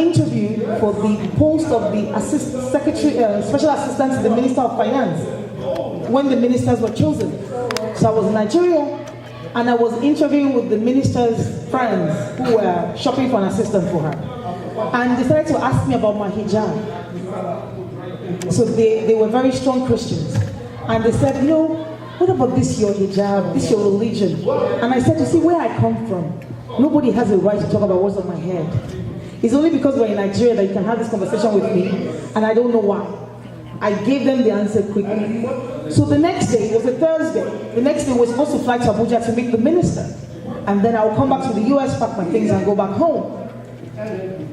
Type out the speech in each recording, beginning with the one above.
interviewed for the post of the special assistant to the Minister of Finance when the ministers were chosen. So I was in Nigeria, and I was interviewing with the minister's friends who were shopping for an assistant for her. And they started to ask me about my hijab. So they were very strong Christians. And they said, what about this your hijab, this your religion? And I said, you see, where I come from, nobody has a right to talk about what's on my head. It's only because we're in Nigeria that you can have this conversation with me, and I don't know why. I gave them the answer quickly. So the next day, it was a Thursday, the next day we were supposed to fly to Abuja to meet the minister. And then I'll come back to the US, pack my things, and go back home.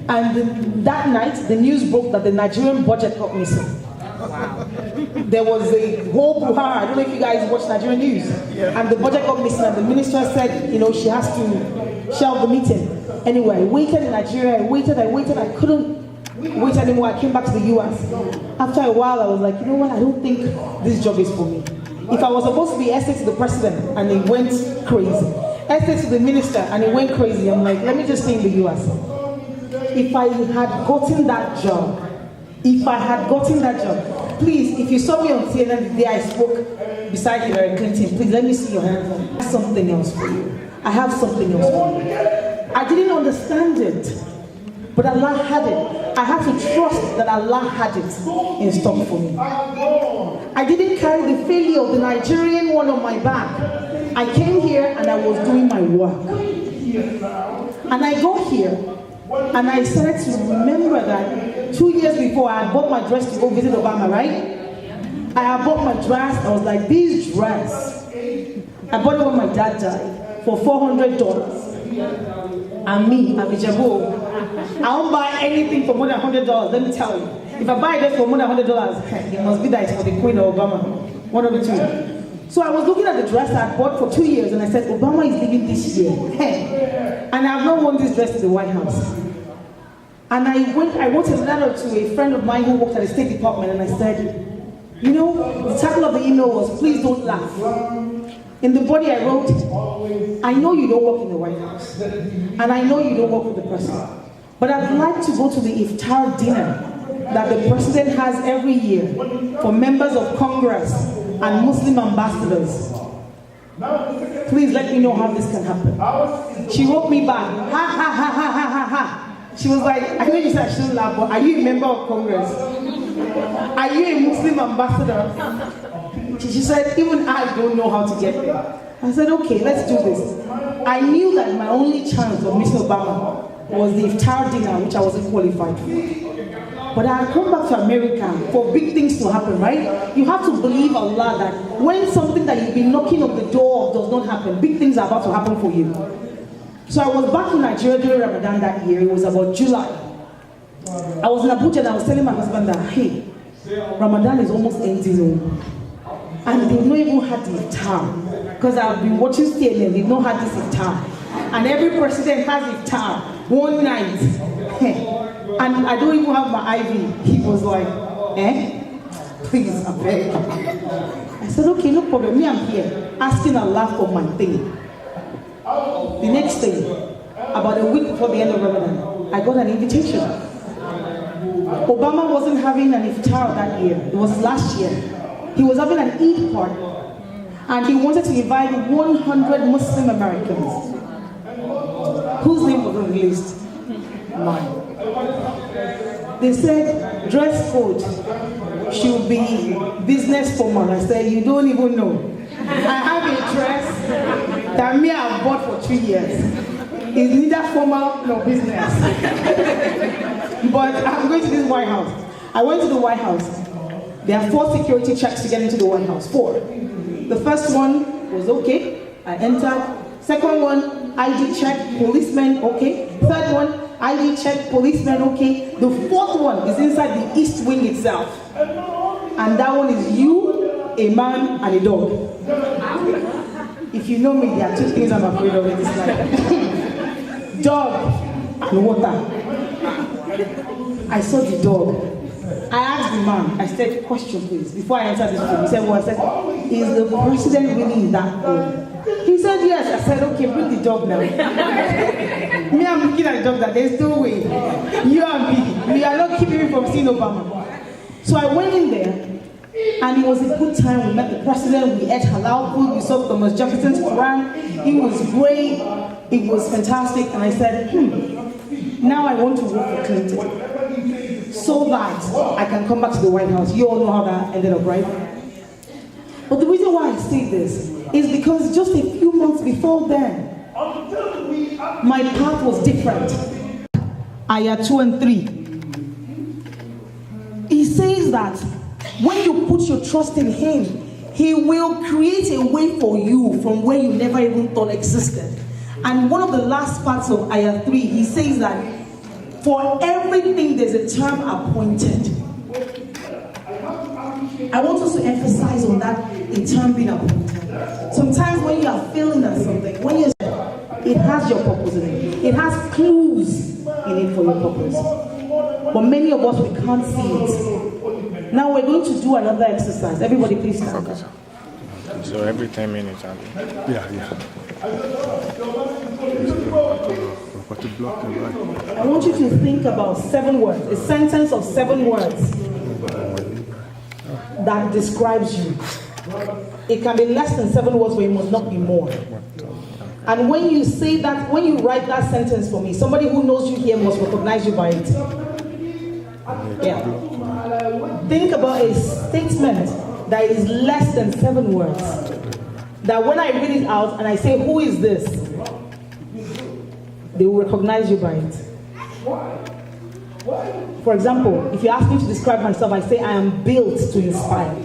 And that night, the news broke that the Nigerian budget got missing. Wow. There was a whole brouhaha. I don't know if you guys watch Nigerian news. And the budget got missing, and the minister said, she has to shelve the meeting. Anyway, I waited in Nigeria, I waited, I couldn't wait anymore. I came back to the US. After a while, I was like, I don't think this job is for me. If I was supposed to be essay to the president and it went crazy, essay to the minister and it went crazy, I'm like, let me just stay in the US. If I had gotten that job, please, if you saw me on CNN the day I spoke beside Hillary Clinton, please let me see your hands. I have something else for you. I have something else for you. I didn't understand it, but Allah had it. I had to trust that Allah had it in stock for me. I didn't carry the failure of the Nigerian one on my back. I came here and I was doing my work. And I got here and I started to remember that 2 years before I had bought my dress to go visit Obama, right? I had bought my dress. I was like, this dress, I bought it when my dad died for $400. And me, I'm Ijebu. I won't buy anything for more than $100, let me tell you. If I buy this for more than $100, it must be that it's for the Queen of Obama. One of the two. So I was looking at the dress I had bought for 2 years and I said, Obama is leaving this year. And I have not worn this dress to the White House. And I wrote a letter to a friend of mine who worked at the State Department and I said, the title of the email was, please don't laugh. In the body I wrote, I know you don't work in the White House, and I know you don't work with the president, but I'd like to go to the iftar dinner that the president has every year for members of Congress and Muslim ambassadors. Please let me know how this can happen. She wrote me back, ha ha ha ha ha ha ha. She was like, I know you said I shouldn't laugh, but are you a member of Congress? Are you a Muslim ambassador? She said, even I don't know how to get there. I said, okay, let's do this. I knew that my only chance of meeting Obama was the iftar dinner, which I wasn't qualified for. But I had come back to America for big things to happen, right? You have to believe Allah that when something that you've been knocking on the door of does not happen, big things are about to happen for you. So I was back in Nigeria during Ramadan that year. It was about July. I was in Abuja and I was telling my husband that, hey, Ramadan is almost ending. And they've not even had the iftar. Because I've been watching CNN, they've not had this iftar. And every president has iftar one night. And I don't even have my IV. He was like, please, I beg. I said, okay, no problem. Me, I'm here, asking Allah for my thing. The next day, about a week before the end of Ramadan, I got an invitation. Obama wasn't having an iftar that year. It was last year. He was having an Eid party. And he wanted to invite 100 Muslim Americans. Whose name was on the list? Mine. They said, dress code should be business formal. I said, you don't even know. I have a dress that me I've bought for 3 years. It's neither formal nor business. But I'm going to this White House. I went to the White House. There are 4 security checks to get into the White House. 4. The first one was okay. I entered. Second one, ID check, policeman, okay. Third one, ID check, policeman, okay. The fourth one is inside the East Wing itself. And that one is you, a man, and a dog. If you know me, there are 2 things I'm afraid of in this life. Dog and water. I saw the dog. I asked the man, I said, question please, before I entered this room. He said, well, I said, is the president really in that room? He said, yes. I said, okay, bring the dog now. Me, I'm looking at the dog that there's no way. You and keep me from seeing Obama. So I went in there, and it was a good time. We met the president, we ate halal food, we saw Thomas Jefferson's Quran. It was great, it was fantastic, and I said, now I want to vote for Clinton, so that I can come back to the White House. You all know how that ended up, right? But the reason why I say this is because just a few months before then, my path was different. Ayah 2 and 3. He says that when you put your trust in him, he will create a way for you from where you never even thought existed. And one of the last parts of Ayah 3, he says that for everything there's a term appointed. I want us to emphasize on that, a term being appointed. Sometimes when you are feeling at something, when you it has your purpose in it. It has clues in it for your purpose. But many of us, we can't see it. Now we're going to do another exercise. Everybody please stand up. So every 10 minutes, Yeah. I want you to think about 7 words, a sentence of 7 words that describes you. It can be less than 7 words, but it must not be more. And when you say that, when you write that sentence for me, somebody who knows you here must recognize you by it. Yeah. Think about a statement that is less than 7 words. That when I read it out and I say, who is this? They will recognize you by it. For example, if you ask me to describe myself, I say I am built to inspire.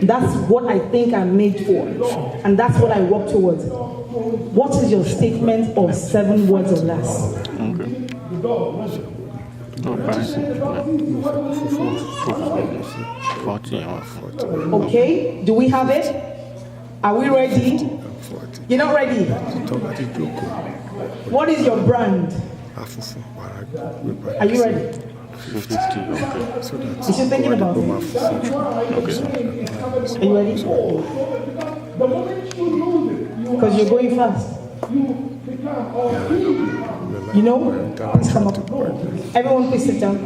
That's what I think I'm made for. And that's what I work towards. What is your statement of 7 words or less? Okay, do we have it? Are we ready? You're not ready? What is your brand? Are you ready? 50, okay. Is she thinking about it? Okay. Are you ready? Because you're going fast. You know? Please come up. Everyone please sit down.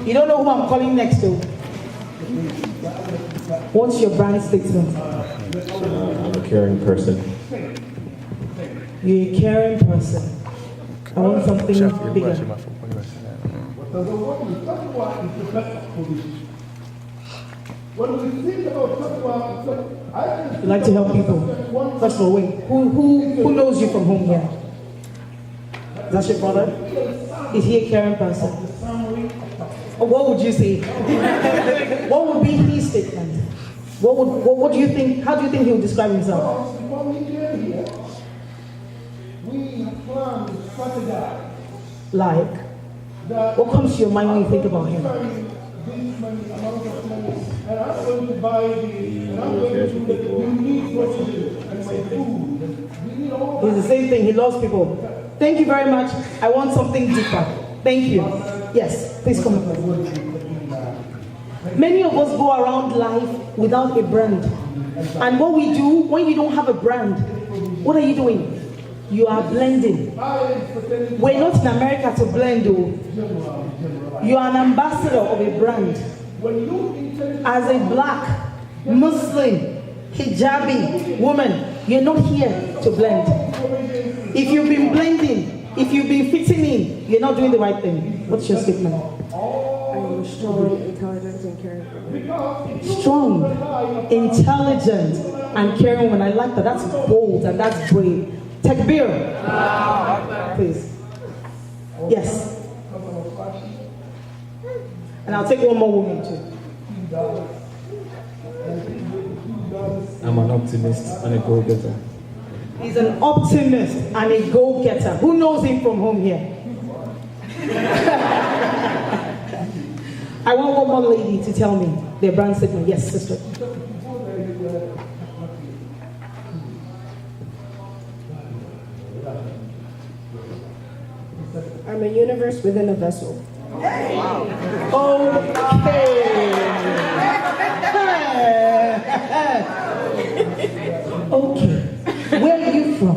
You don't know who I'm calling next to. What's your brand statement? I'm a caring person. You're a caring person. I want something bigger. You like to help people. First of all, wait. Who knows you from home here? That's your brother? Is he a caring person? Or what would you say? What would be his statement? What do you think? How do you think he would describe himself? Like, what comes to your mind when you think about him? He's the same thing. He loves people. Thank you very much. I want something deeper. Thank you. Yes, please come up. Many of us go around life without a brand. And what we do when you don't have a brand, what are you doing? You are blending. We're not in America to blend, though. You are an ambassador of a brand. As a black, Muslim, hijabi woman, you're not here to blend. If you've been blending, if you've been fitting in, you're not doing the right thing. What's your statement? I'm strong, intelligent, and caring. Strong, intelligent, and caring woman. I like that. That's bold and that's brave. Takbir. Please. Yes. And I'll take one more woman too. I'm an optimist and a go-getter. He's an optimist and a go-getter. Who knows him from home here? I want one more lady to tell me their brand statement. Yes, sister. I'm a universe within a vessel. Okay. Okay. Where are you from?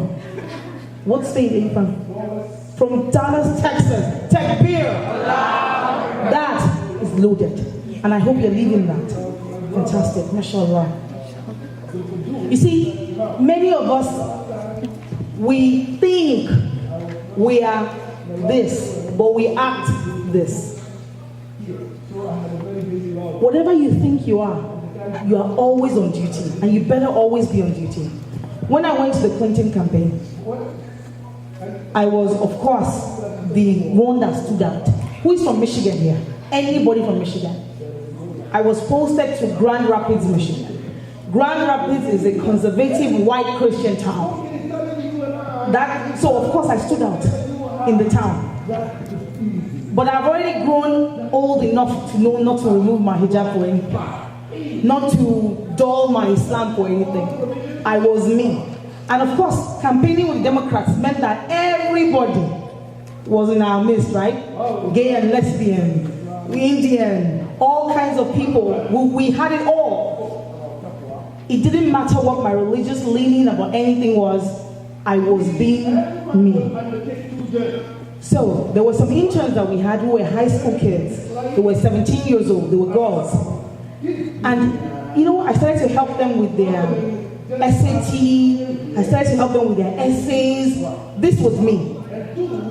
What state are you from? From Dallas, Texas. Takbir. loaded. And I hope you're leaving that. Fantastic, mashallah. You see, many of us, we think we are this, but we act this. Whatever you think you are always on duty, and you better always be on duty. When I went to the Clinton campaign, I was, of course, the one that stood out. Who is from Michigan here? Anybody from Michigan? I was posted to Grand Rapids, Michigan. Grand Rapids is a conservative white Christian town. So of course I stood out in the town. But I've already grown old enough to know not to remove my hijab for anything. Not to dull my Islam for anything. I was me. And of course, campaigning with Democrats meant that everybody was in our midst, right? Gay and lesbian, Indian, all kinds of people. We had it all. It didn't matter what my religious leaning about anything was. I was being me. So there were some interns that we had who were high school kids. They were 17 years old. They were girls. And, I started to help them with their SAT. I started to help them with their essays. This was me.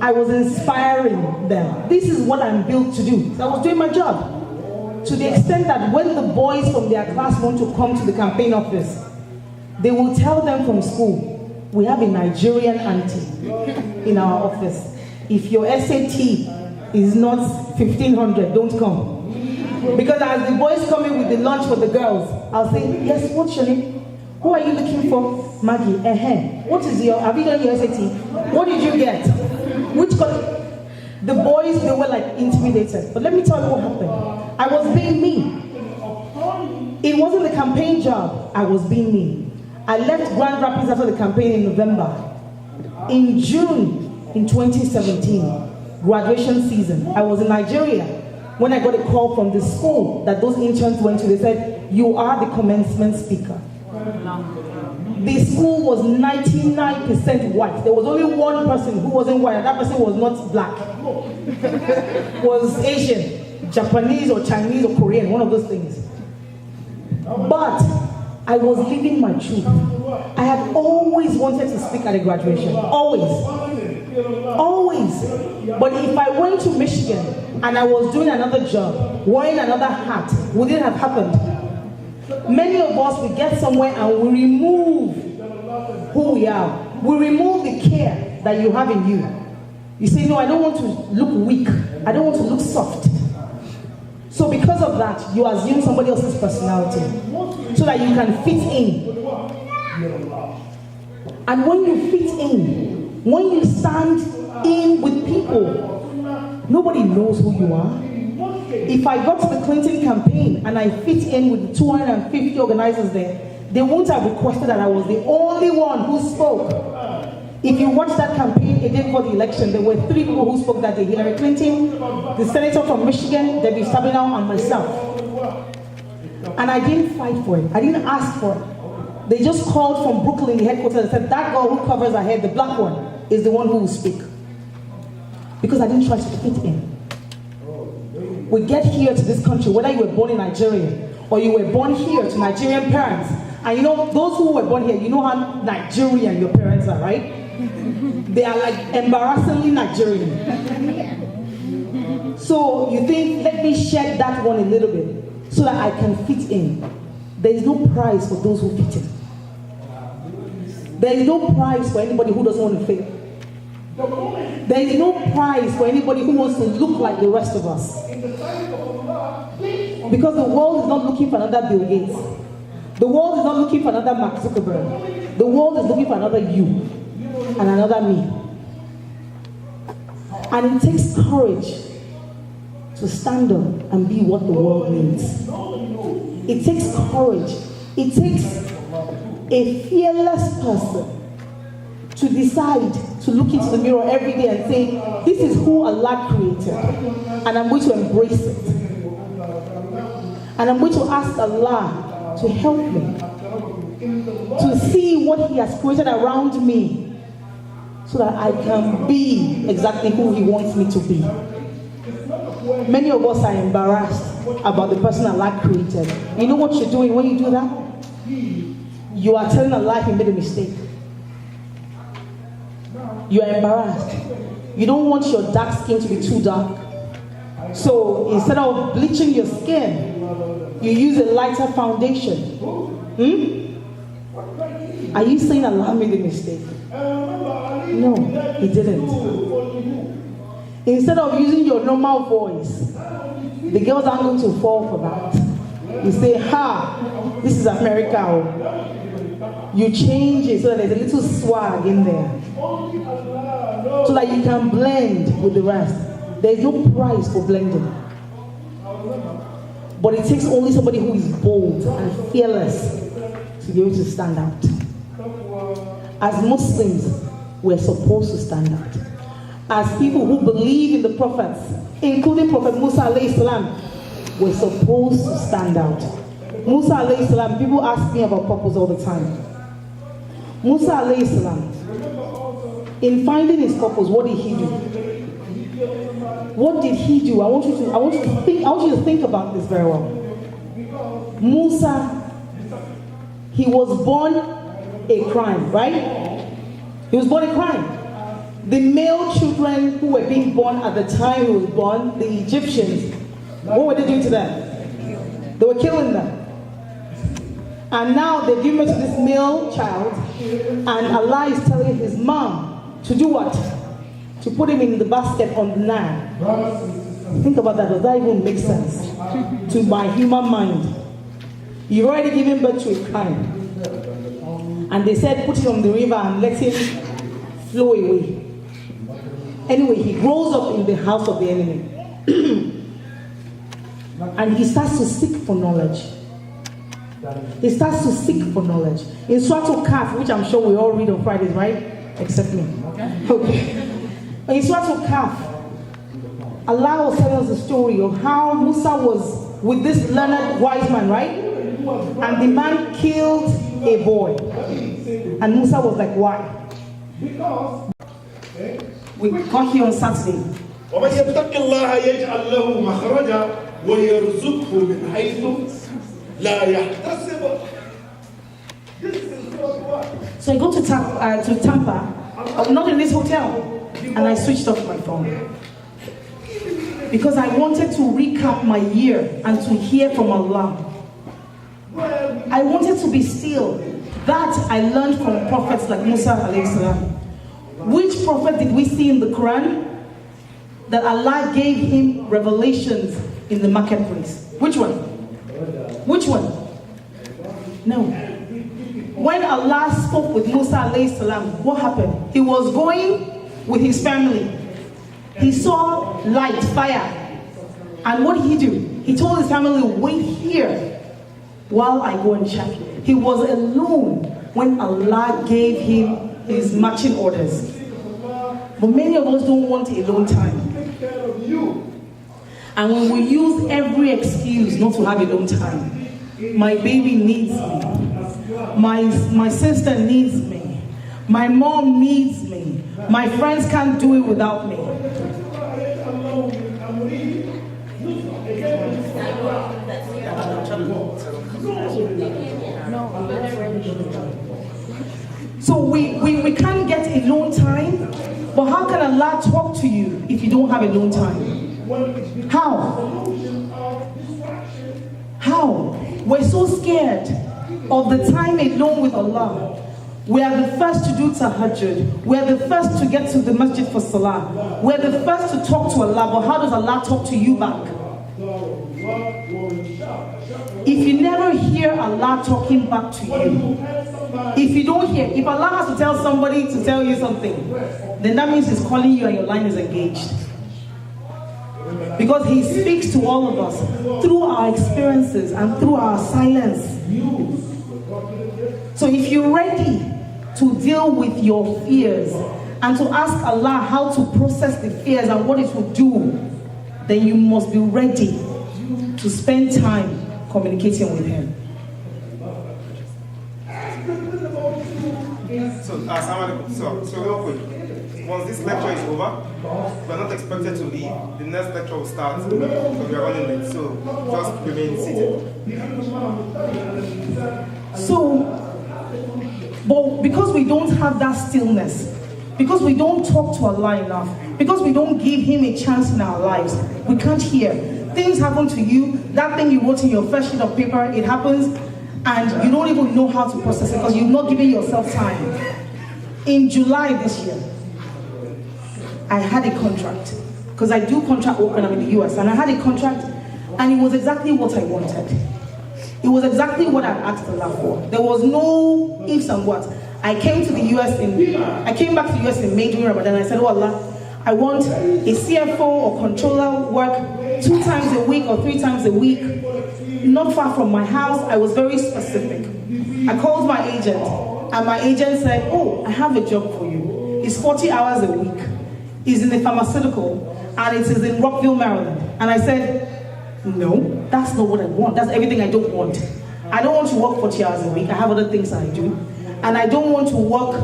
I was inspiring them. This is what I'm built to do. So I was doing my job. To the extent that when the boys from their class want to come to the campaign office, they will tell them from school, we have a Nigerian auntie in our office. If your SAT is not 1500, don't come. Because as the boys come in with the lunch for the girls, I'll say, yes, what's your name? Who are you looking for? Maggie. What is have you done your SAT? What did you get? Which color? The boys, they were like intimidated. But let me tell you what happened. I was being me. It wasn't the campaign job. I was being me. I left Grand Rapids after the campaign in November. In June, in 2017, graduation season, I was in Nigeria when I got a call from the school that those interns went to. They said, you are the commencement speaker. The school was 99% white. There was only one person who wasn't white, and that person was not black. Was Asian, Japanese or Chinese or Korean, one of those things. But I was living my truth. I had always wanted to speak at a graduation. Always. But if I went to Michigan and I was doing another job, wearing another hat, would it have happened? Many of us, we get somewhere and we remove who we are. We remove the care that you have in you. You say, no, I don't want to look weak. I don't want to look soft. So because of that, you assume somebody else's personality so that you can fit in. And when you fit in, when you stand in with people, nobody knows who you are. If I got to the Clinton campaign and I fit in with the 250 organizers there, they wouldn't have requested that I was the only one who spoke. If you watch that campaign a day before the election, there were 3 people who spoke that day: Hillary Clinton, the senator from Michigan, Debbie Stabenow, and myself. And I didn't fight for it. I didn't ask for it. They just called from Brooklyn, the headquarters, and said, that girl who covers her head, the black one, is the one who will speak. Because I didn't try to fit in. We get here to this country, whether you were born in Nigeria or you were born here to Nigerian parents. And those who were born here, you know how Nigerian your parents are, right? They are like embarrassingly Nigerian. So you think, let me shed that one a little bit so that I can fit in. There is no prize for those who fit in. There is no prize for anybody who doesn't want to fail. There is no prize for anybody who wants to look like the rest of us. Because the world is not looking for another Bill Gates. The world is not looking for another Mark Zuckerberg. The world is looking for another you and another me. And it takes courage to stand up and be what the world needs. It takes courage. It takes a fearless person to decide to look into the mirror every day and say, this is who Allah created, and I'm going to embrace it. And I'm going to ask Allah to help me to see what He has created around me so that I can be exactly who He wants me to be. Many of us are embarrassed about the person Allah created. You know what you're doing when you do that? You are telling Allah He made a mistake. You are embarrassed. You don't want your dark skin to be too dark. So instead of bleaching your skin, you use a lighter foundation. Are you saying Allah made a mistake? No, He didn't. Instead of using your normal voice, the girls aren't going to fall for that. You say, ha, this is America. You change it so that there's a little swag in there, so that you can blend with the rest. There's no price for blending. But it takes only somebody who is bold and fearless to be able to stand out. As Muslims, we're supposed to stand out. As people who believe in the prophets, including Prophet Musa alayhi salam, we're supposed to stand out. Musa alayhi salam, people ask me about purpose all the time. Musa alayhi salam, in finding his purpose, what did he do? What did he do? I want you to think about this very well. Musa, he was born a crime, right? He was born a crime. The male children who were being born at the time he was born, the Egyptians, what were they doing to them? They were killing them. And now they've given birth to this male child, and Allah is telling his mom to do what? To put him in the basket on the Nile. Think about that. Does that even make sense to my human mind? You've already given birth to a crime, and they said put him on the river and let him flow away. Anyway, he grows up in the house of the enemy. And he starts to seek for knowledge. He starts to seek for knowledge. In Surah Al-Kahf, which I'm sure we all read on Fridays, right? Except me. Okay. In Surah Al-Kahf, Allah was telling us the story of how Musa was with this learned wise man, right? And the man killed a boy. And Musa was like, why? We got here on Saturday. ومن يتق الله يجعل له مخرجا ويرزقه من حيث لا يحتسب. So I go to Tampa, not in this hotel, and I switched off my phone because I wanted to recap my year and to hear from Allah. I wanted to be still. That I learned from prophets like Musa alayhi salam. Which prophet did we see in the Quran that Allah gave him revelations in the marketplace? Which one? Which one? No. When Allah spoke with Musa alayhi salam, what happened? He was going with his family. He saw light, fire. And what did he do? He told his family, wait here while I go and check. He was alone when Allah gave him his marching orders. But many of us don't want alone time. And when we use every excuse not to have alone time, my baby needs me, my sister needs me, my mom needs me, my friends can't do it without me. So we can't get alone time, but how can Allah talk to you if you don't have alone time? How? How? We're so scared of the time alone with Allah. We are the first to do tahajjud. We are the first to get to the masjid for salah. We are the first to talk to Allah, but how does Allah talk to you back? If you never hear Allah talking back to you, if you don't hear, if Allah has to tell somebody to tell you something, then that means He's calling you and your line is engaged. Because He speaks to all of us through our experiences and through our silence. So if you're ready to deal with your fears and to ask Allah how to process the fears and what it will do, then you must be ready to spend time communicating with Him. So real quick, once this lecture is over, we're not expected to leave. The next lecture will start because we are running late. So just remain seated. So, but because we don't have that stillness, because we don't talk to Allah enough, because we don't give Him a chance in our lives, we can't hear. Things happen to you, that thing you wrote in your first sheet of paper, it happens, and you don't even know how to process it because you've not given yourself time. In July this year, I had a contract, because I do contract work when I'm in the US, and I had a contract, and it was exactly what I wanted. It was exactly what I asked Allah for. There was no ifs and buts. I came back to the US in May during Ramadan, and I said, oh Allah, I want a CFO or controller work 2 times a week or 3 times a week, not far from my house. I was very specific. I called my agent, and my agent said, oh, I have a job for you. It's 40 hours a week. It's in the pharmaceutical, and it is in Rockville, Maryland. And I said, no, that's not what I want. That's everything I don't want. I don't want to work 40 hours a week. I have other things I do. And I don't want to work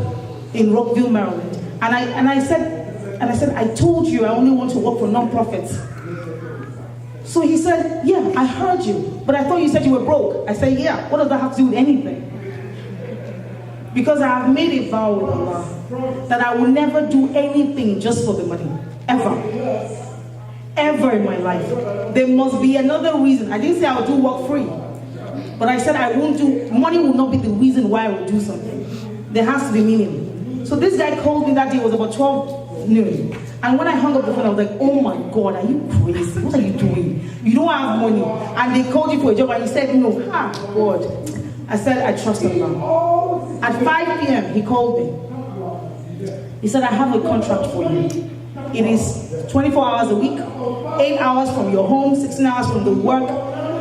in Rockville, Maryland. And I said, I told you I only want to work for non-profits. So he said, yeah, I heard you, but I thought you said you were broke. I said, yeah, what does that have to do with anything? Because I have made a vow with Allah that I will never do anything just for the money, ever. Ever in my life. There must be another reason. I didn't say I would do work free, but I said I won't do, money will not be the reason why I will do something. There has to be meaning. So this guy called me that day, it was about 12 noon. And when I hung up the phone, I was like, oh my God, are you crazy? What are you doing? You don't have money. And they called you for a job and you said no. Ah, God. I said, I trust Allah. At 5 p.m., he called me. He said, I have a contract for you. It is 24 hours a week, 8 hours from your home, 16 hours from the work.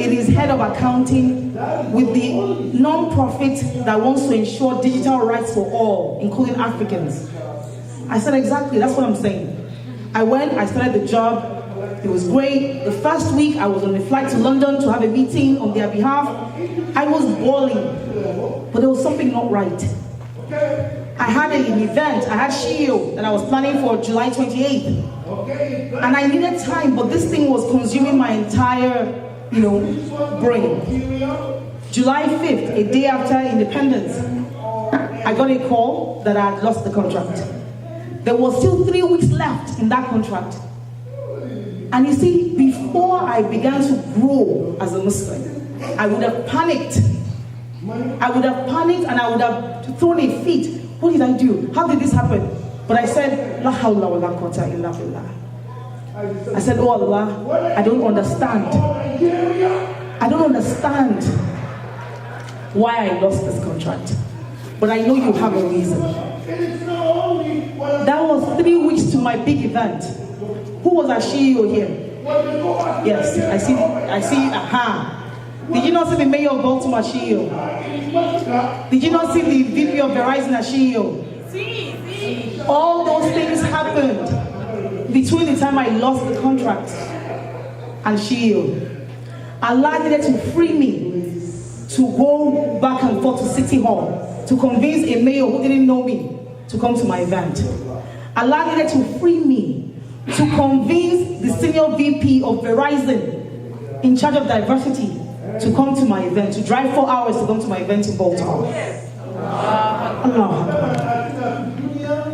It is head of accounting with the non-profit that wants to ensure digital rights for all, including Africans. I said, exactly, that's what I'm saying. I went, I started the job. It was great. The first week, I was on a flight to London to have a meeting on their behalf. I was bawling, but there was something not right. I had an event, I had Shio that I was planning for July 28th. And I needed time, but this thing was consuming my entire, brain. July 5th, a day after independence, I got a call that I had lost the contract. There was still 3 weeks left in that contract. And you see, before I began to grow as a Muslim, I would have panicked. I would have panicked and I would have thrown a fit. What did I do? How did this happen? But I said, La hawla wa la quwwata illa billah. I said, oh Allah, I don't understand. I don't understand why I lost this contract. But I know you have a reason. That was 3 weeks to my big event. Who was our CEO here? Yes, I see, aha. Did you not see the mayor of Baltimore CEO? Did you not see the VP of Verizon CEO? All those things happened between the time I lost the contract and CEO. Allah needed to free me to go back and forth to City Hall to convince a mayor who didn't know me to come to my event. Allah needed to free me to convince the senior VP of Verizon in charge of diversity to come to my event, to drive 4 hours to come to my event in Baltimore. Allah.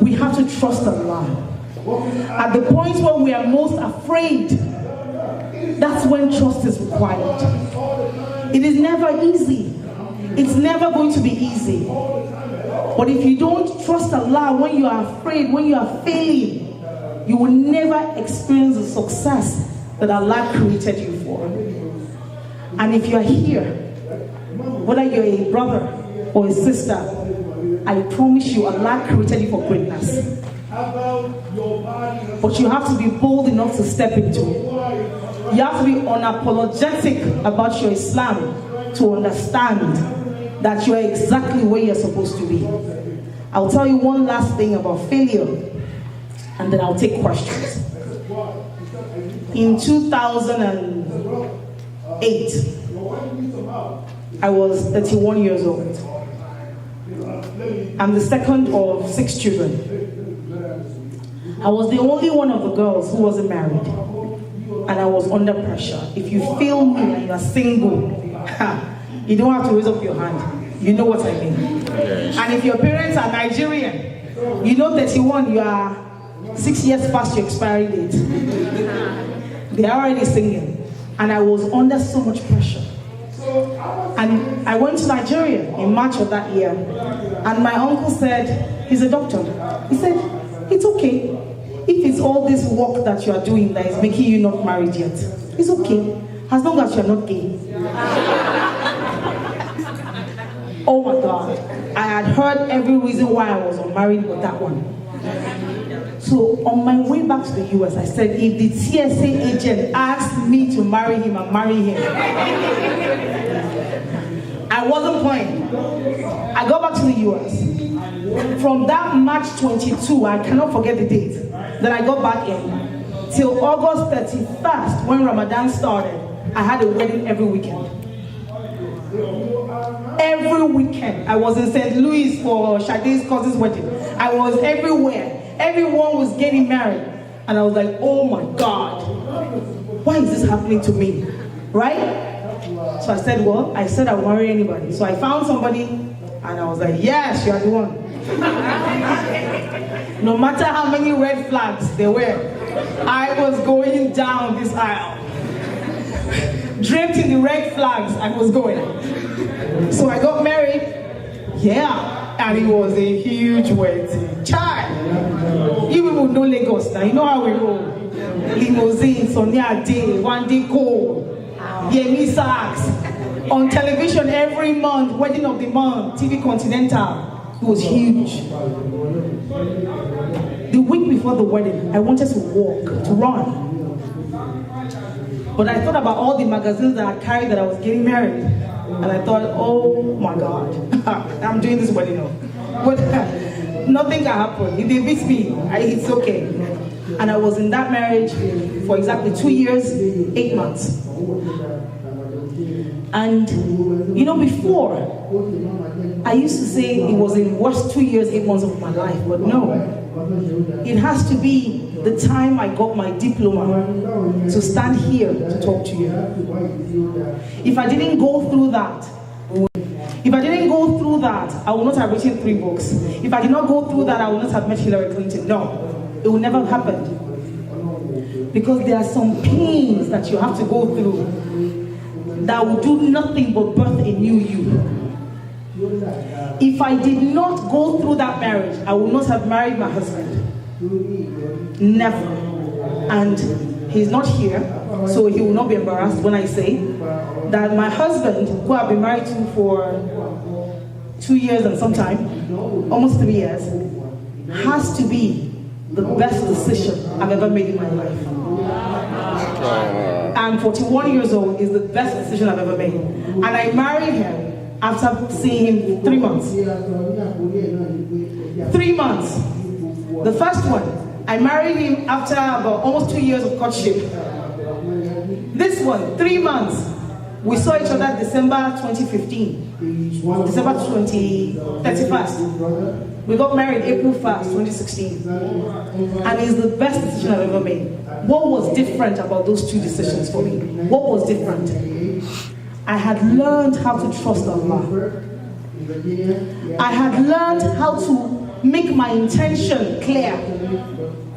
We have to trust Allah. At the point where we are most afraid, that's when trust is required. It is never easy. It's never going to be easy. But if you don't trust Allah when you are afraid, when you are failing, you will never experience the success that Allah created you for. And if you are here, whether you're a brother or a sister, I promise you Allah created you for greatness. But you have to be bold enough to step into it. You have to be unapologetic about your Islam to understand that you are exactly where you're supposed to be. I'll tell you one last thing about failure, and then I'll take questions. In 2008, I was 31 years old. I'm the second of 6 children. I was the only one of the girls who wasn't married. And I was under pressure. If you feel me and you are single, you don't have to raise up your hand. You know what I mean. Yes. And if your parents are Nigerian, you know 31, you are 6 years past your expiry date. They are already singing. And I was under so much pressure. And I went to Nigeria in March of that year. And my uncle said, he's a doctor. He said, it's okay. If it's all this work that you are doing that is making you not married yet, it's okay. As long as you are not gay. Oh my God. I had heard every reason why I was unmarried but that one. So on my way back to the US, I said, if the TSA agent asked me to marry him, I'll marry him. I wasn't playing. I got back to the US. From that March 22, I cannot forget the date, that I got back in, till August 31st, when Ramadan started, I had a wedding every weekend. Every weekend. I was in St. Louis for Sade's cousin's wedding. I was everywhere. Everyone was getting married. And I was like, oh my God, why is this happening to me? Right? So I said, well, I said I'll marry anybody. So I found somebody, and I was like, yes, you are the one. No matter how many red flags there were, I was going down this aisle. Draped in the red flags, I was going. So I got married, yeah, and it was a huge wedding. Child, you people know Lagos now, you know how we roll. Limousine, Sonia Day, one day cold, Yemi Sachs. On television every month, wedding of the month, TV Continental. It was huge. The week before the wedding, I wanted to walk, to run. But I thought about all the magazines that I carried that I was getting married. And I thought, oh my God, I'm doing this wedding now. But nothing can happen. If they beat me, it's okay. And I was in that marriage for exactly 2 years, 8 months. And you know, before, I used to say it was the worst 2 years, 8 months of my life, but no. It has to be the time I got my diploma to stand here to talk to you. If I didn't go through that, I would not have written 3 books. If I did not go through that, I would not have met Hillary Clinton. No, it would never have happened. Because there are some pains that you have to go through that will do nothing but birth a new you. If I did not go through that marriage, I would not have married my husband. Never. And he's not here, so he will not be embarrassed when I say that my husband, who I've been married to for 2 years and some time, almost 3 years, has to be the best decision I've ever made in my life. I'm 41 years old, is the best decision I've ever made. And I married him after seeing him 3 months. 3 months. The first one, I married him after about almost 2 years of courtship. This one, 3 months. We saw each other December 2015. December 31st. We got married April 1st, 2016. And it's the best decision I've ever made. What was different about those 2 decisions for me? What was different? I had learned how to trust Allah. I had learned how to make my intention clear.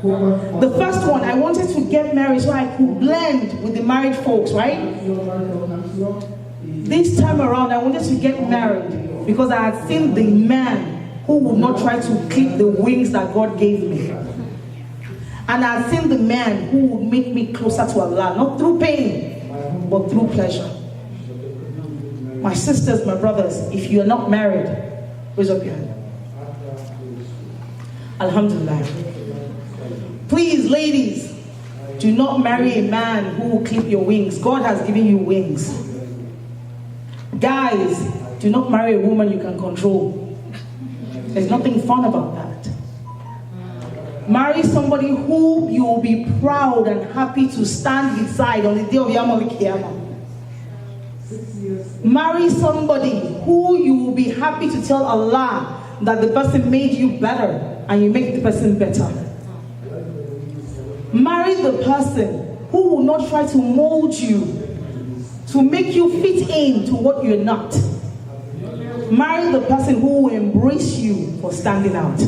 The first one, I wanted to get married so I could blend with the married folks, right? This time around, I wanted to get married because I had seen the man who would not try to clip the wings that God gave me. And I had seen the man who would make me closer to Allah, not through pain, but through pleasure. My sisters, my brothers, if you are not married, raise up your hand. Alhamdulillah. Please, ladies, do not marry a man who will clip your wings. God has given you wings. Guys, do not marry a woman you can control. There's nothing fun about that. Marry somebody who you will be proud and happy to stand beside on the day of Yawm al-Qiyamah. Marry somebody who you will be happy to tell Allah that the person made you better and you make the person better. Marry the person who will not try to mold you, to make you fit in to what you're not. Marry the person who will embrace you for standing out.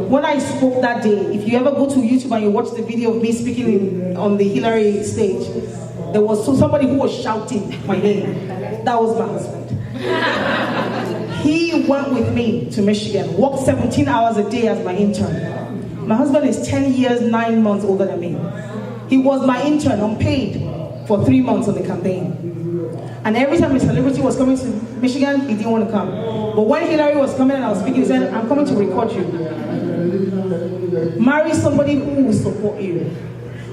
When I spoke that day, if you ever go to YouTube and you watch the video of me speaking on the Hillary stage, there was somebody who was shouting my name. That was my husband. He went with me to Michigan, worked 17 hours a day as my intern. My husband is 10 years, 9 months older than me. He was my intern, unpaid, for 3 months on the campaign. And every time a celebrity was coming to Michigan, he didn't want to come. But when Hillary was coming and I was speaking, he said, I'm coming to record you. Marry somebody who will support you.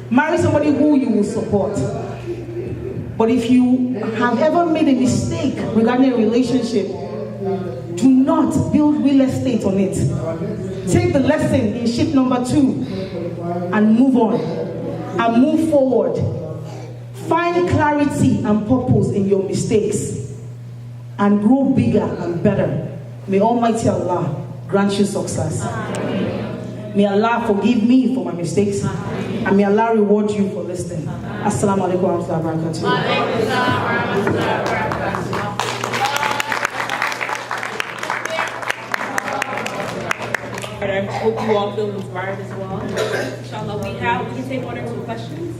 Marry somebody who you will support. But if you have ever made a mistake regarding a relationship, do not build real estate on it. Take the lesson in ship number 2 and move on and move forward. Find clarity and purpose in your mistakes and grow bigger and better. May Almighty Allah grant you success. May Allah forgive me for my mistakes, and may Allah reward you for listening. Assalamu alaikum wa rahmatullahi wa barakatuh. I hope you all feel inspired as well. Inshallah, we can take 1 or 2 questions.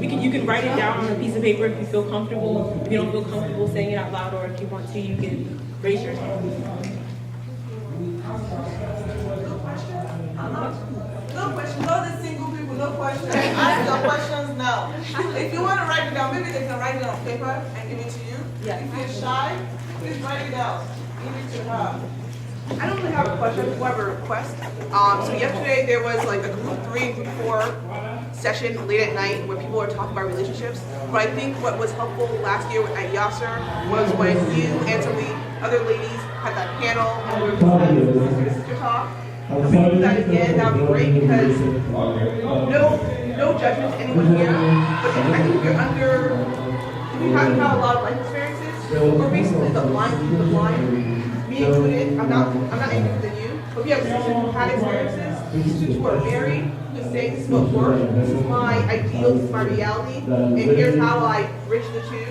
You can write it down on a piece of paper if you feel comfortable. If you don't feel comfortable saying it out loud, or if you want to, you can raise your hand. No questions. All the single people, no questions. Ask your questions now. If you want to write it down, maybe they can write it on paper and give it to you. Yeah. If you're shy, please write it down. Give it to her. I don't really have a question, I have a request. So yesterday there was like a group 3, group 4 session late at night where people were talking about relationships. But I think what was helpful last year at Yasser was when you and some of the other ladies had that panel and we were doing sister talk. If we do that again, that would be great because no judgment to anyone here, but I think you're we haven't had a lot of life experiences. We're basically the blind, me included. I'm not any different than you, but we have sisters who had experiences, sisters who are married, who say this is what works, this is my ideal, this is my reality, and here's how I bridge the two.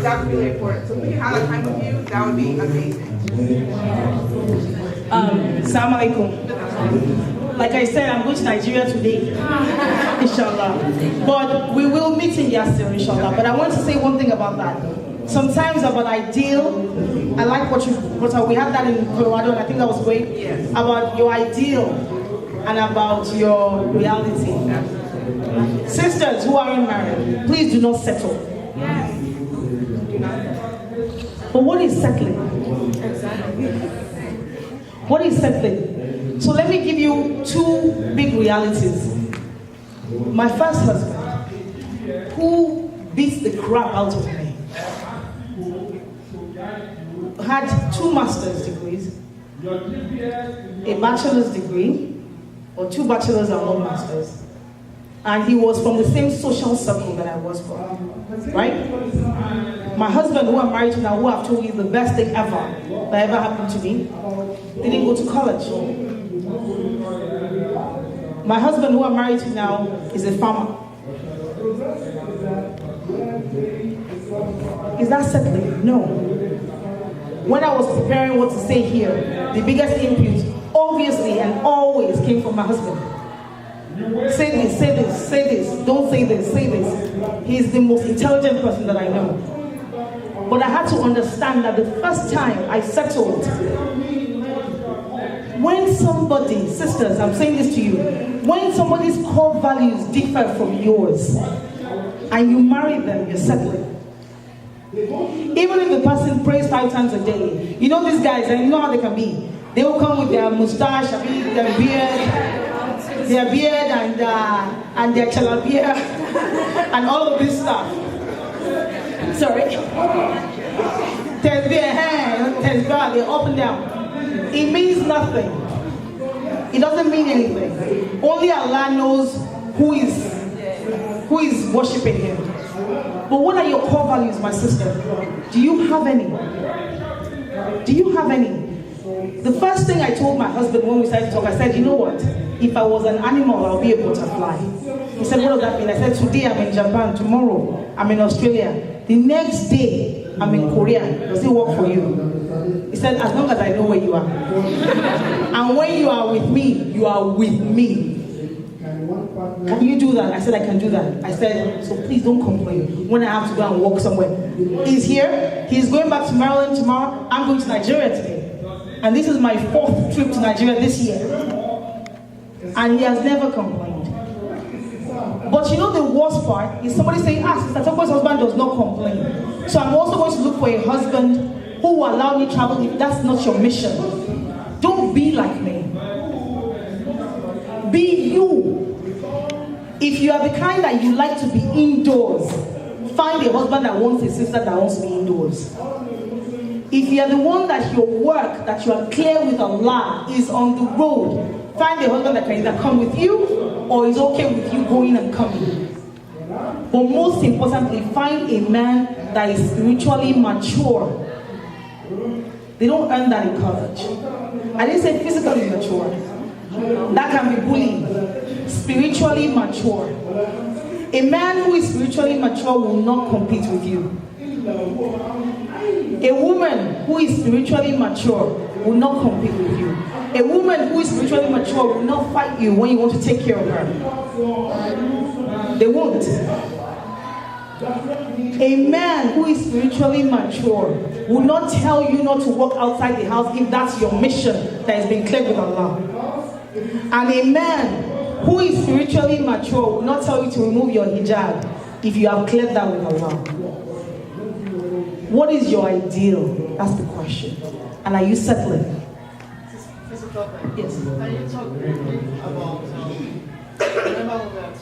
That's really important. So if we can have that time with you, that would be amazing. Assalamu alaikum. Like I said, I'm going to Nigeria today, inshallah. But we will meet in Yasser, inshallah. But I want to say one thing about that. Sometimes about ideal, I like what we had that in Colorado, and I think that was great. Yes. About your ideal and about your reality. Sisters who are married, please do not settle. Yes. Do not. But what is settling? Exactly. What is settling? So let me give you 2 big realities. My first husband, who beats the crap out of me, had 2 master's degrees, a bachelor's degree, or 2 bachelors and 1 master's. And he was from the same social circle that I was from, right? My husband, who I'm married to now, who I've told you is the best thing ever that ever happened to me, didn't go to college. My husband, who I'm married to now, is a farmer. Is that settling? No. When I was preparing what to say here, the biggest input, obviously and always, came from my husband. Say this, say this, say this, don't say this, say this. He's the most intelligent person that I know. But I had to understand that the first time I settled, when somebody, sisters, I'm saying this to you, when somebody's core values differ from yours, and you marry them, you're settling. Even if the person prays 5 times a day, you know these guys, and you know how they can be. They will come with their mustache, their beard, and their chalabia, and all of this stuff. Sorry. Tesbih, they're up and down. It means nothing. It doesn't mean anything. Only Allah knows who is worshiping Him. But what are your core values, my sister? Do you have any? Do you have any? The first thing I told my husband when we started to talk, I said, you know what? If I was an animal, I'll be a butterfly. He said, what does that mean? I said, today I'm in Japan, tomorrow I'm in Australia. The next day, I'm in Korea. Does it work for you? He said, as long as I know where you are. And when you are with me, you are with me. Can you do that? I said, I can do that. I said, so please don't complain when I have to go and walk somewhere. He's here. He's going back to Maryland tomorrow. I'm going to Nigeria today. And this is my 4th trip to Nigeria this year. And he has never complained. But you know the worst part is somebody saying, Sister Toko's husband does not complain. So I'm also going to look for a husband who will allow me to travel if that's not your mission. Don't be like me. Be you. If you are the kind that you like to be indoors, find a husband that wants a sister that wants to be indoors. If you are the one that your work, that you are clear with Allah, is on the road, find a husband that can either come with you or is okay with you going and coming. But most importantly, find a man that is spiritually mature. They don't earn that in college. I didn't say physically mature. That can be bullying. Spiritually mature. A man who is spiritually mature will not compete with you. A woman who is spiritually mature will not compete with you. A woman who is spiritually mature will not fight you when you want to take care of her. They won't. A man who is spiritually mature will not tell you not to walk outside the house if that's your mission that has been cleared with Allah. And a man who is spiritually mature will not tell you to remove your hijab if you have cleared that with Allah. What is your ideal? That's the question. And are you settling? Yes. Can you talk briefly about, remember that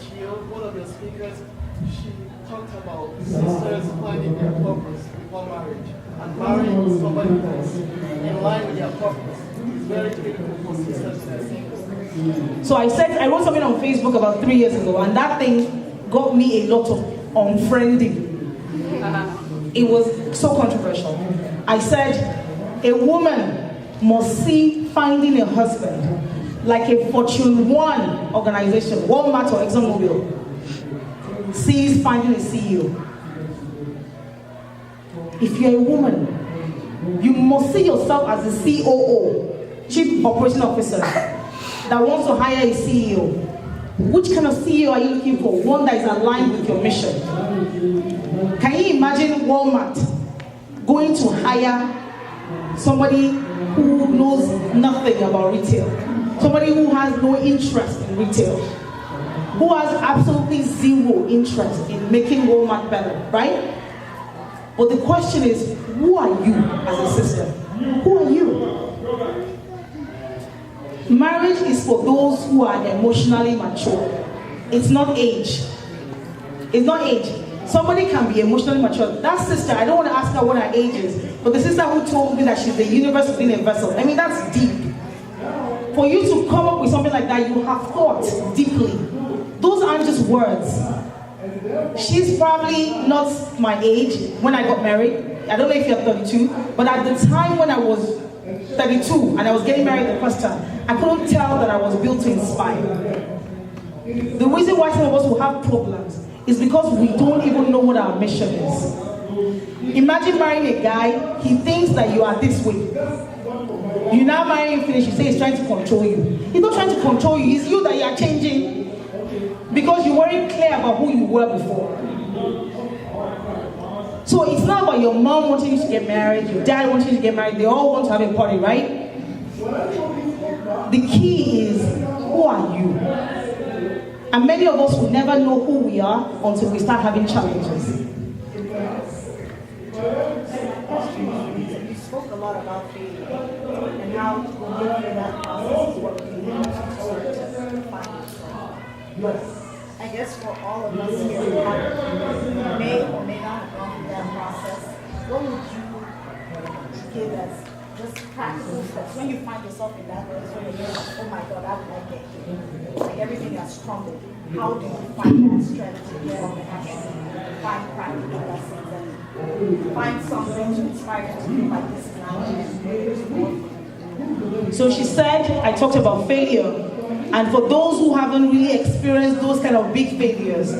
one of your speakers, she talked about sisters finding their purpose before marriage. And marrying somebody that's in line with their purpose is very critical for sisters that are single. So I wrote something on Facebook about 3 years ago, and that thing got me a lot of unfriending. It was so controversial. I said, a woman must see finding a husband like a Fortune 1 organization, Walmart or ExxonMobil, sees finding a CEO. If you're a woman, you must see yourself as a COO, Chief Operating Officer, that wants to hire a CEO. Which kind of CEO are you looking for? One that is aligned with your mission. Can you imagine Walmart going to hire somebody who knows nothing about retail? Somebody who has no interest in retail? Who has absolutely zero interest in making Walmart better, right? But the question is, who are you as a sister? Who are you? Marriage is for those who are emotionally mature. It's not age. It's not age. Somebody can be emotionally mature. That sister, I don't want to ask her what her age is, but the sister who told me that she's the universe within a vessel, I mean, that's deep. For you to come up with something like that, you have thought deeply. Those aren't just words. She's probably not my age when I got married. I don't know if you're 32, but at the time when I was 32 and I was getting married the first time, I couldn't tell that I was built to inspire. The reason why some of us will have problems is because we don't even know what our mission is. Imagine marrying a guy, he thinks that you are this way. You now marry him, finish, you say he's trying to control you. He's not trying to control you, it's you that you are changing because you weren't clear about who you were before. So it's not about your mom wanting you to get married, your dad wanting you to get married, they all want to have a party, right? The key is, who are you? And many of us will never know who we are until we start having challenges. You spoke a lot about failure and how when you get through that process, what you need to find yourself. But I guess for all of us here who may or may not have gone through that process, what would you give us? Just practical steps when you find yourself in that place where you're like, oh my God, how did I get here? Like everything has crumbled. How do you find that strength to get on and actually find practical lessons and find something to inspire you to do like this now and more? So she said, I talked about failure. And for those who haven't really experienced those kind of big failures,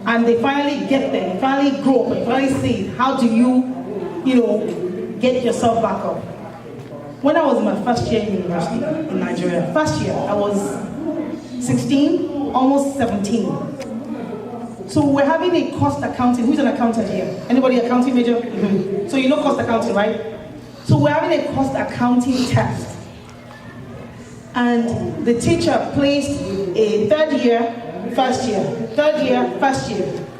and they finally get there, they finally grow up, and finally see, how do you get yourself back up? When I was in my first year in university in Nigeria, first year, I was 16, almost 17. So we're having a cost accounting. Who's an accountant here? Anybody accounting major? Mm-hmm. So you know cost accounting, right? So we're having a cost accounting test. And the teacher placed a third year, first year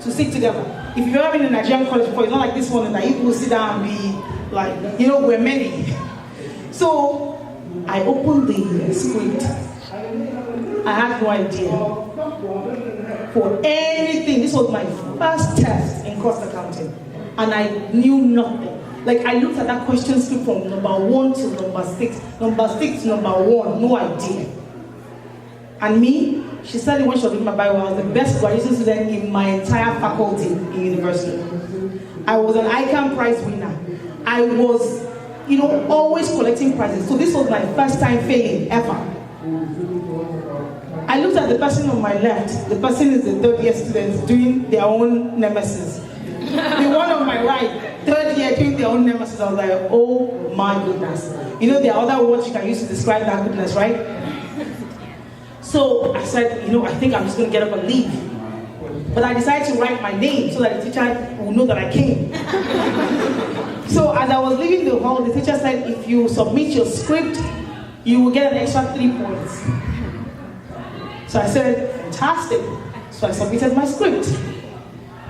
to sit together. If you're having a Nigerian college before, it's not like this one, and that you will sit down and be like, we're many. So I opened the script. I had no idea for anything. This was my first test in cost accounting, and I knew nothing. Like, I looked at that question script from number 1 to number 6 to number 1, no idea. And me, she said when she was reading my Bible, I was the best graduating student in my entire faculty in university. I was an ICANN prize winner. I was, always collecting prizes. So this was my first time failing ever. I looked at the person on my left. The person is a third year student doing their own nemesis. The one on my right, third year doing their own nemesis. I was like, oh my goodness. There are other words you can use to describe that goodness, right? So I said, I think I'm just going to get up and leave. But I decided to write my name so that the teacher will know that I came. So as I was leaving the hall, the teacher said, if you submit your script, you will get an extra 3 points. So I said, fantastic. So I submitted my script.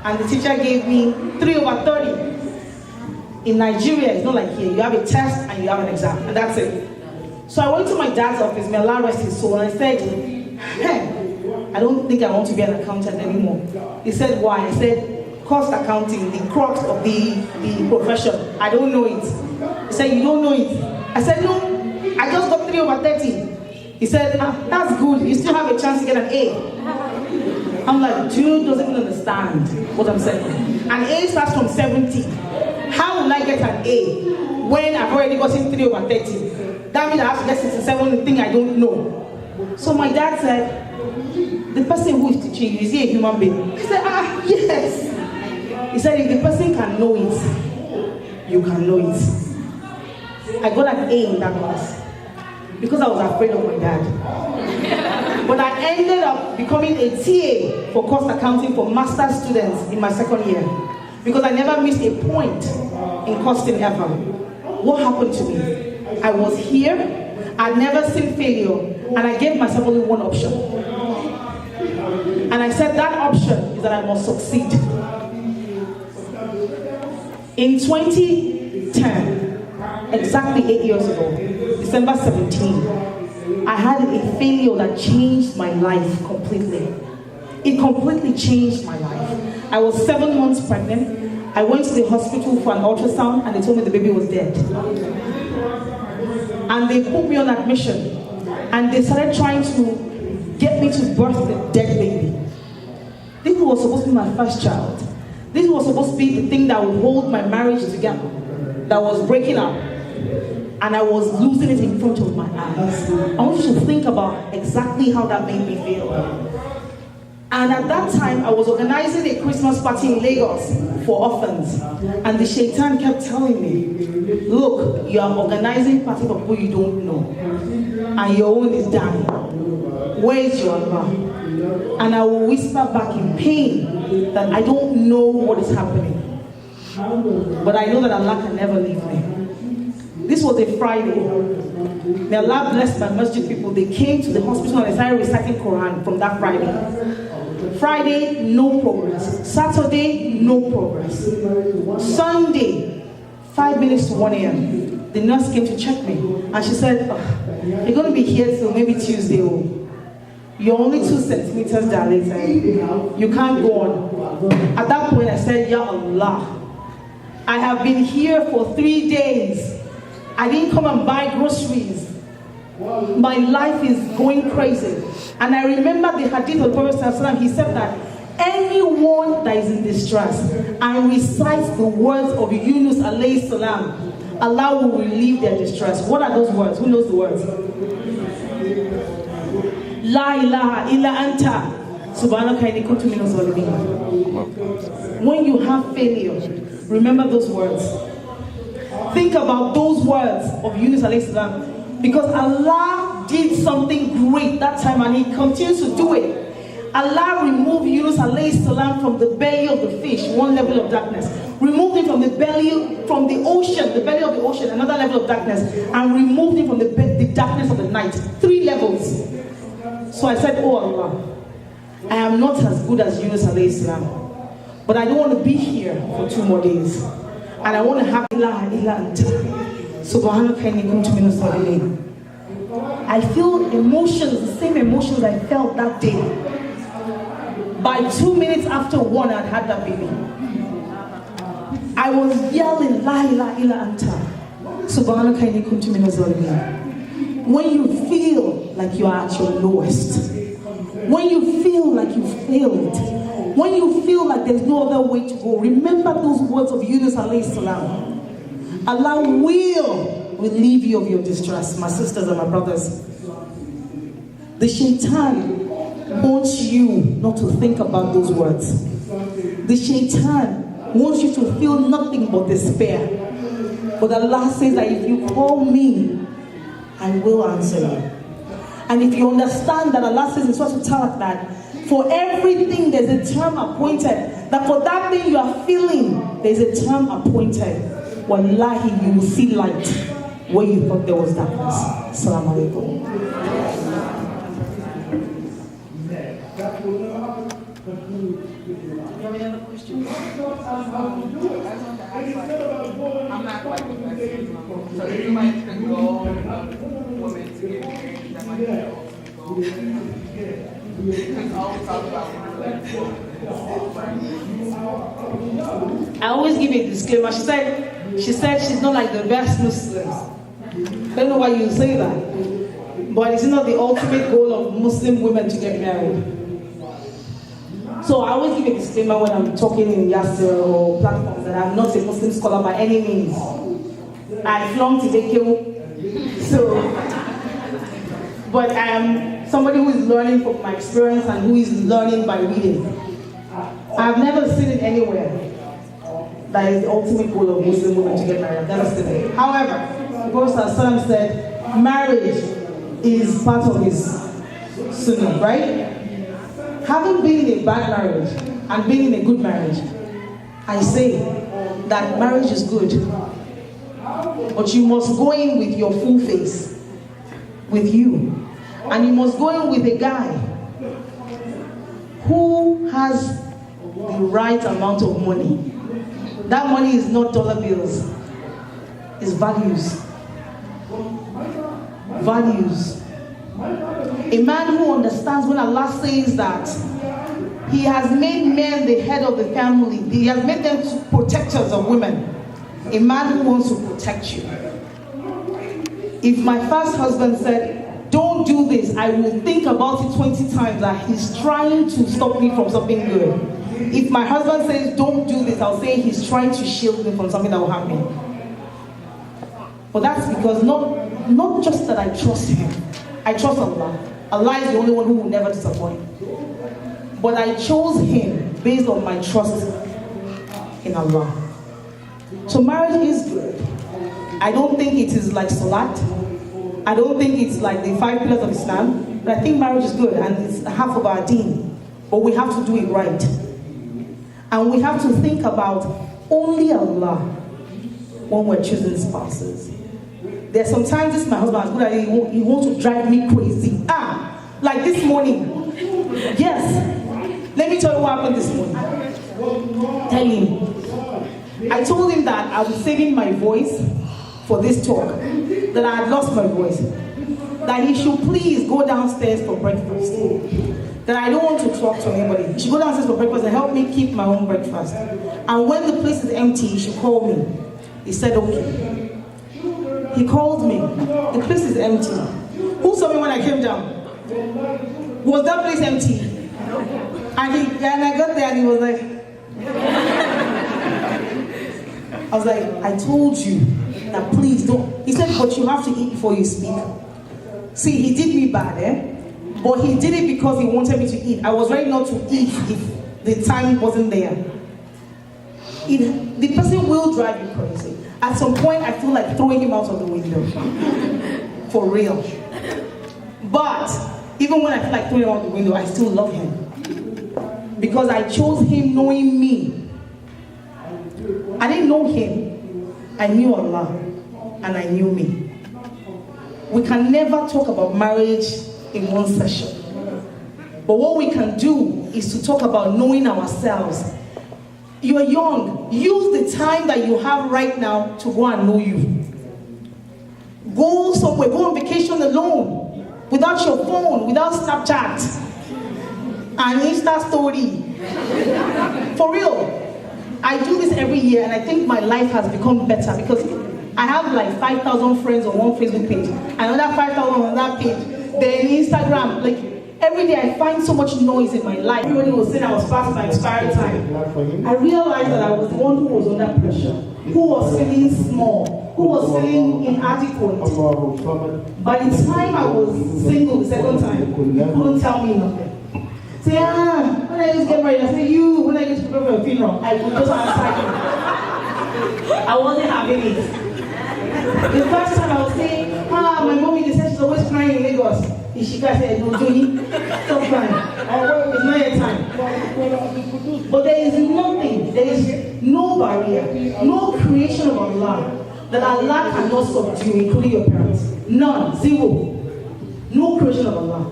And the teacher gave me 3/30. In Nigeria, it's not like here. You have a test and you have an exam, and that's it. So I went to my dad's office, may Allah rest his soul, and I said, hey, I don't think I want to be an accountant anymore. He said, why? I said, cost accounting, the crux of the profession. I don't know it. He said, you don't know it? I said, no, I just got 3/30. He said, that's good. You still have a chance to get an A. I'm like, dude doesn't even understand what I'm saying. An A starts from 70. How will I get an A when I've already gotten 3/30? That means I have to get 67, thing I don't know. So my dad said, the person who is teaching you, is he a human being? I said, yes. He said, if the person can know it, you can know it. I got an A in that class because I was afraid of my dad. But I ended up becoming a TA for cost accounting for master's students in my second year because I never missed a point in costing ever. What happened to me? I was here, I'd never seen failure, and I gave myself only one option. And I said that option is that I must succeed. In 2010, exactly 8 years ago, December 17, I had a failure that changed my life completely. It completely changed my life. I was 7 months pregnant. I went to the hospital for an ultrasound and they told me the baby was dead. And they put me on admission and they started trying to get me to birth the dead baby. This was supposed to be my first child. This was supposed to be the thing that would hold my marriage together, that was breaking up. And I was losing it in front of my eyes. I want you to think about exactly how that made me feel. And at that time, I was organizing a Christmas party in Lagos for orphans. And the shaitan kept telling me, look, you are organizing party for people you don't know. And your own is dying. Where is your Allah? And I will whisper back in pain that I don't know what is happening. But I know that Allah can never leave me. This was a Friday. May Allah bless my masjid people. They came to the hospital and they started reciting Quran from that Friday. Friday, no progress. Saturday, no progress. Sunday, 5 minutes to 1 a.m. The nurse came to check me and she said, you're going to be here till maybe Tuesday. You're only 2 centimeters dilated. You can't go on. At that point, I said, Ya Allah, I have been here for 3 days. I didn't come and buy groceries. My life is going crazy. And I remember the hadith of the Prophet, he said that anyone that is in distress and recites the words of Yunus alayhi salam, Allah will relieve their distress. What are those words? Who knows the words? La ilaha illa anta subhanaka inni kuntu minaz zalimin. When you have failure, remember those words. Think about those words of Yunus alayhi salam, because Allah did something great that time and He continues to do it. Allah removed Yunus alayhi salam from the belly of the fish, one level of darkness. Removed him from the belly, from the ocean, the belly of the ocean, another level of darkness, and removed him from the darkness of the night. 3 levels. So I said, oh Allah, I am not as good as Yunus alayhi salam, but I don't want to be here for 2 more days. And I want to have ilaha illa anta subhanaka inni kuntu minaz zalimin. I feel emotions, the same emotions I felt that day. By 2 minutes after 1, I'd had that baby. I was yelling, La ilaha illa anta subhanaka inni kuntu minaz zalimin. When you feel like you are at your lowest, when you feel like you failed, when you feel like there's no other way to go, remember those words of Yunus alayhi salam. Allah will relieve you of your distress, my sisters and my brothers. The shaitan wants you not to think about those words. The shaitan wants you to feel nothing but despair. But Allah says that if you call me, I will answer you. And if you understand that Allah says in Surah Al-Talaq that for everything there's a term appointed, that for that thing you are feeling, there's a term appointed. Wallahi, you will see light where you thought there was darkness. Assalamu alaikum. I'm not quite professor. So if somebody can go, women to get married, that might be because always talk about I always give a disclaimer. She said she's not like the best Muslims. I don't know why you say that. But it's not the ultimate goal of Muslim women to get married. So I always give a disclaimer when I'm talking in Yasser or platforms that I'm not a Muslim scholar by any means. I flunked Ezekiel, but I am somebody who is learning from my experience and who is learning by reading. I've never seen it anywhere that is the ultimate goal of Muslim women to get married. I've never seen it. However, the Prophet ﷺ said marriage is part of his sunnah, right? Having been in a bad marriage and being in a good marriage, I say that marriage is good, but you must go in with your full face, with you, and you must go in with a guy who has the right amount of money. That money is not dollar bills, it's values. Values. A man who understands when Allah says that He has made men the head of the family, He has made them protectors of women. A man who wants to protect you. If my first husband said, don't do this, I will think about it 20 times that he's trying to stop me from something good. If my husband says, don't do this, I'll say he's trying to shield me from something that will harm me. But that's because not just that I trust him. I trust Allah. Allah is the only one who will never disappoint. But I chose him based on my trust in Allah. So marriage is good. I don't think it is like Salat. I don't think it's like the 5 pillars of Islam. But I think marriage is good and it's half of our deen. But we have to do it right. And we have to think about only Allah when we're choosing spouses. There's sometimes this my husband is good at it, he wants to drive me crazy. Like this morning. Yes. Let me tell you what happened this morning. Tell him. I told him that I was saving my voice for this talk. That I had lost my voice. That he should please go downstairs for breakfast. That I don't want to talk to anybody. He should go downstairs for breakfast and help me keep my own breakfast. And when the place is empty, he should call me. He said, okay. He called me. The place is empty. Who saw me when I came down? Was that place empty? And I got there and he was like, I was like, I told you that please don't. He said, but you have to eat before you speak. See, he did me bad, but he did it because he wanted me to eat. I was ready not to eat if the time wasn't there. The person will drive you crazy. At some point, I feel like throwing him out of the window. For real. But even when I feel like throwing him out the window, I still love him. Because I chose him knowing me. I didn't know him. I knew Allah. And I knew me. We can never talk about marriage in one session. But what we can do is to talk about knowing ourselves. You are young. Use the time that you have right now to go and know you. Go somewhere. Go on vacation alone. Without your phone. Without Snapchat. And Insta story. For real. I do this every year and I think my life has become better because I have like 5,000 friends on one Facebook page. Another 5,000 on that page. Then Instagram. Like, every day I find so much noise in my life. Everybody was saying I was past my expiry time. I realized that I was the one who was under pressure, who was feeling small, who was feeling inadequate. By the time I was single the second time, you couldn't tell me nothing. Say, when I just get married, I say, when I get to prepare for a funeral, I would just answer you. I wasn't having it. The first time I was saying, my mommy, they said she's always crying in Lagos. She said, no, Johnny, stop crying. It's not your time. But there is nothing, there is no barrier, no creation of Allah that Allah cannot subdue, including your parents. None, zero. No creation of Allah.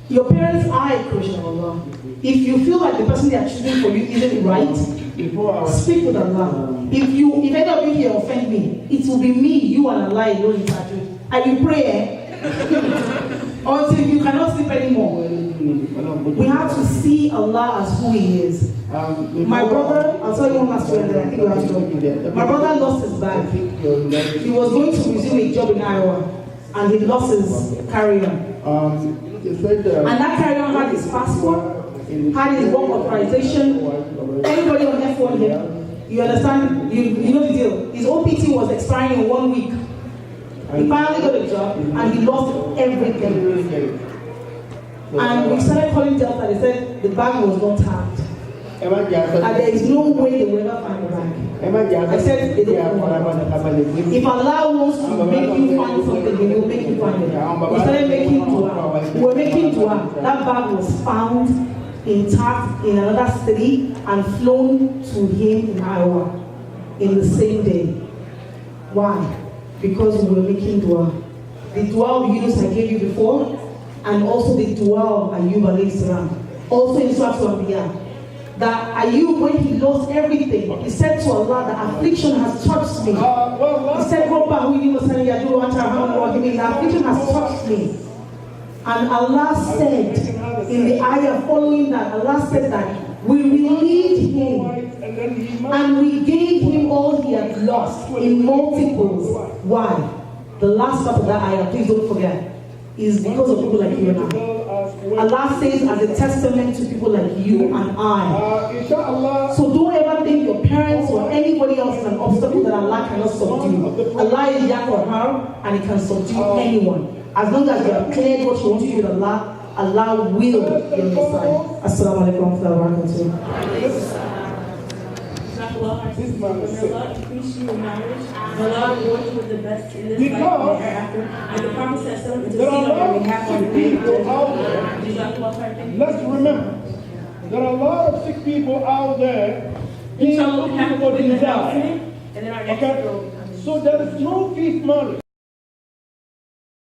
Your parents are a creation of Allah. If you feel like the person they are choosing for you isn't right, speak with Allah. If any of you here offend me, it will be me, you and Allah alone in Tajud. I will pray, until you cannot sleep anymore. We have to see Allah as who He is. My brother, I'll tell you one last story that I think we have to go. My brother lost his bag. He was going to resume a job in Iowa, and he lost his carry-on. And that carry-on had his passport, had his work authorization. Everybody on F1 here, you understand? You know the deal. His OPT was expiring in 1 week. He finally got a job and he lost everything. And we started calling Delta. They said the bag was not tagged. And there is no way they will ever find the bag. I said they don't know. If Allah wants to make you find something, He will make you find it. We started making dua. We were making dua. That bag was found intact in another city and flown to him in Iowa in the same day. Why? Because we were making dua. The dua of Yunus I gave you before, and also the dua of Ayub alayhi salam. Also in Surah Al-Anbiya. That Ayub, when he lost everything, he said to Allah, the affliction has touched me. He said, the affliction has touched me. And Allah said, in the ayah following that, Allah said that we relieved him and we gave him all he had lost in multiples. Why? The last part of that ayah, please don't forget, is because of people like you and I. Allah says as a testament to people like you and I. So don't ever think your parents or anybody else is an obstacle that Allah cannot subdue. Allah is Yah or her, and He can subdue anyone. As long as you have cleared what you want to do with Allah, Allah will be on your side. Assalamu alaikum wa rahmatullahi wa barakatuh. Allah increase you in knowledge. Allah reward you with the best in this life and hereafter. And the Prophet says so to see on your behalf on the day of judgment. Let's remember, there are a lot of sick people out there. Inshallah, we have to put in the announcement, and then our next Okay? So there is no fifth marriage.